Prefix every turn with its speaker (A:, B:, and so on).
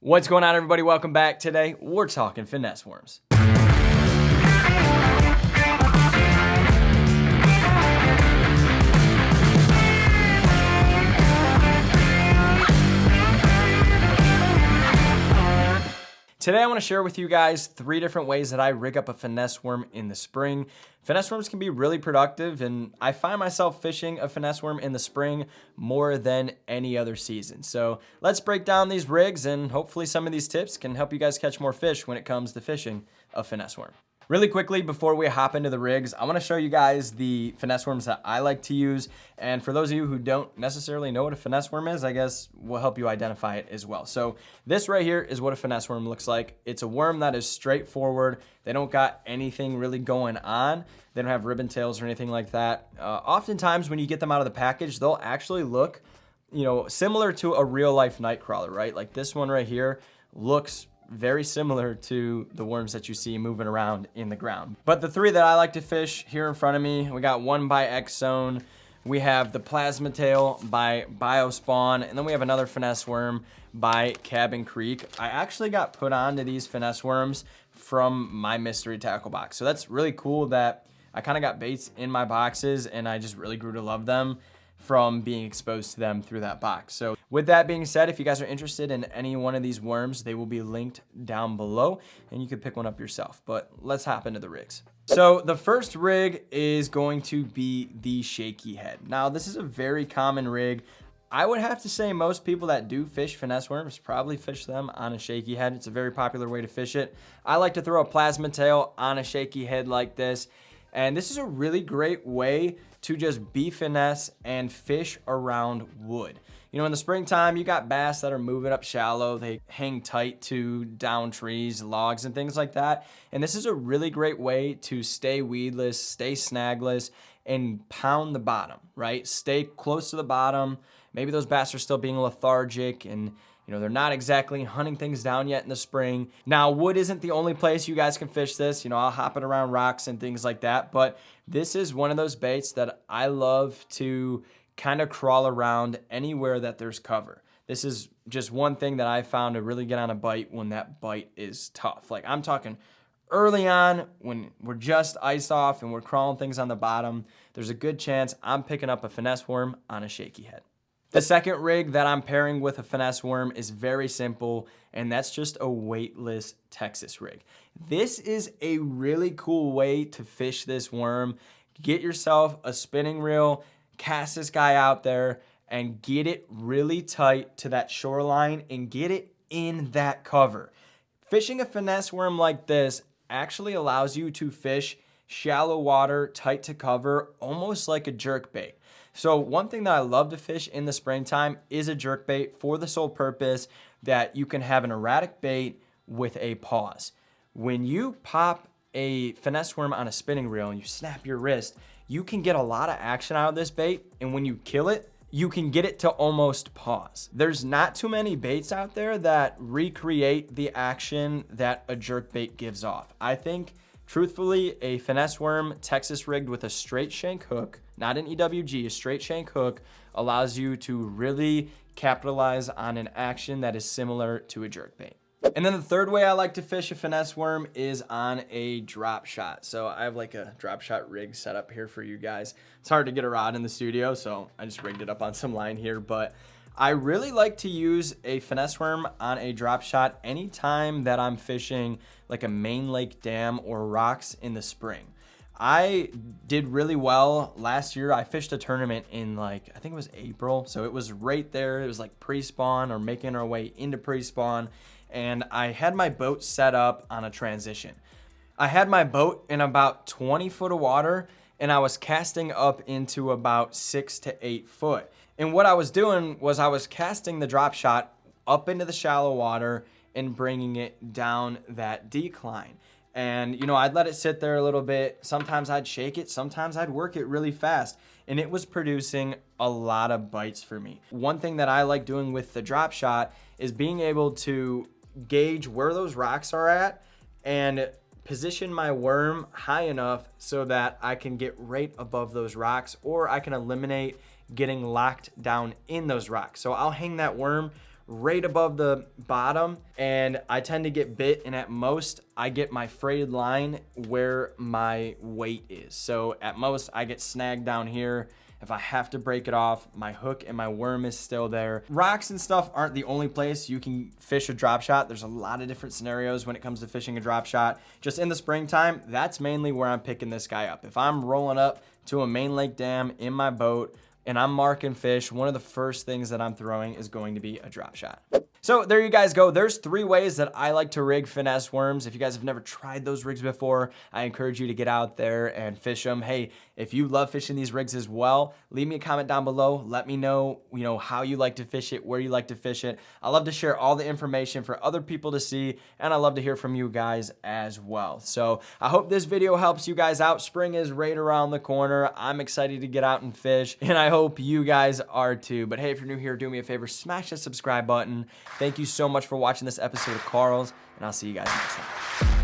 A: What's going on, everybody? Welcome back. Today, we're talking finesse worms. Today, I want to share with you guys 3 different ways that I rig up a finesse worm in the spring. Finesse worms can be really productive, and I find myself fishing a finesse worm in the spring more than any other season. So let's break down these rigs, and hopefully some of these tips can help you guys catch more fish when it comes to fishing a finesse worm. Really quickly, before we hop into the rigs, I want to show you guys the finesse worms that I like to use. And for those of you who don't necessarily know what a finesse worm is, I guess we'll help you identify it as well. So this right here is what a finesse worm looks like. It's a worm that is straightforward. They don't got anything really going on. They don't have ribbon tails or anything like that. Oftentimes when you get them out of the package, they'll actually look, similar to a real life night crawler, right? Like this one right here looks very similar to the worms that you see moving around in the ground. But the 3 that I like to fish here in front of me, we got one by X-Zone, we have the Plasma Tail by BioSpawn, and then we have another finesse worm by Cabin Creek. I actually got put onto these finesse worms from my mystery tackle box. So that's really cool that I kind of got baits in my boxes and I just really grew to love them from being exposed to them through that box. So with that being said, if you guys are interested in any one of these worms, they will be linked down below and you can pick one up yourself. But let's hop into the rigs. So the first rig is going to be the shaky head. Now this is a very common rig. I would have to say most people that do fish finesse worms probably fish them on a shaky head. It's a very popular way to fish it. I like to throw a plasma tail on a shaky head like this. And this is a really great way to just be finesse and fish around wood. In the springtime, you got bass that are moving up shallow. They hang tight to down trees, logs, and things like that. And this is a really great way to stay weedless, stay snagless, and pound the bottom, right? Stay close to the bottom. Maybe those bass are still being lethargic and they're not exactly hunting things down yet in the spring. Now, wood isn't the only place you guys can fish this. I'll hop it around rocks and things like that. But this is one of those baits that I love to kind of crawl around anywhere that there's cover. This is just one thing that I found to really get on a bite when that bite is tough. Like I'm talking early on when we're just ice off and we're crawling things on the bottom, there's a good chance I'm picking up a finesse worm on a shaky head. The second rig that I'm pairing with a finesse worm is very simple, and that's just a weightless Texas rig. This is a really cool way to fish this worm. Get yourself a spinning reel, cast this guy out there, and get it really tight to that shoreline and get it in that cover. Fishing a finesse worm like this actually allows you to fish shallow water, tight to cover, almost like a jerkbait. So one thing that I love to fish in the springtime is a jerkbait for the sole purpose that you can have an erratic bait with a pause. When you pop a finesse worm on a spinning reel and you snap your wrist, you can get a lot of action out of this bait. And when you kill it, you can get it to almost pause. There's not too many baits out there that recreate the action that a jerkbait gives off. I think truthfully, a finesse worm Texas rigged with a straight shank hook, not an EWG, a straight shank hook, allows you to really capitalize on an action that is similar to a jerkbait. And then the third way I like to fish a finesse worm is on a drop shot. So I have like a drop shot rig set up here for you guys. It's hard to get a rod in the studio, so I just rigged it up on some line here, but I really like to use a finesse worm on a drop shot anytime that I'm fishing like a main lake dam or rocks in the spring. I did really well last year. I fished a tournament in I think it was April. So it was right there. It was like pre-spawn or making our way into pre-spawn. And I had my boat set up on a transition. I had my boat in about 20 foot of water and I was casting up into about 6 to 8 foot. And what I was doing was I was casting the drop shot up into the shallow water and bringing it down that decline. And, I'd let it sit there a little bit. Sometimes I'd shake it. Sometimes I'd work it really fast. And it was producing a lot of bites for me. One thing that I like doing with the drop shot is being able to gauge where those rocks are at and position my worm high enough so that I can get right above those rocks, or I can eliminate getting locked down in those rocks. So I'll hang that worm right above the bottom, and I tend to get bit, and at most I get my frayed line where my weight is. So at most I get snagged down here. If I have to break it off, my hook and my worm is still there. Rocks and stuff aren't the only place you can fish a drop shot. There's a lot of different scenarios when it comes to fishing a drop shot. Just in the springtime, that's mainly where I'm picking this guy up. If I'm rolling up to a main lake dam in my boat and I'm marking fish, one of the first things that I'm throwing is going to be a drop shot. So there you guys go. There's 3 ways that I like to rig finesse worms. If you guys have never tried those rigs before, I encourage you to get out there and fish them. Hey, if you love fishing these rigs as well, leave me a comment down below. Let me know, how you like to fish it, where you like to fish it. I love to share all the information for other people to see, and I love to hear from you guys as well. So I hope this video helps you guys out. Spring is right around the corner. I'm excited to get out and fish, and I hope you guys are too. But hey, if you're new here, do me a favor, smash that subscribe button. Thank you so much for watching this episode of Carl's, and I'll see you guys next time.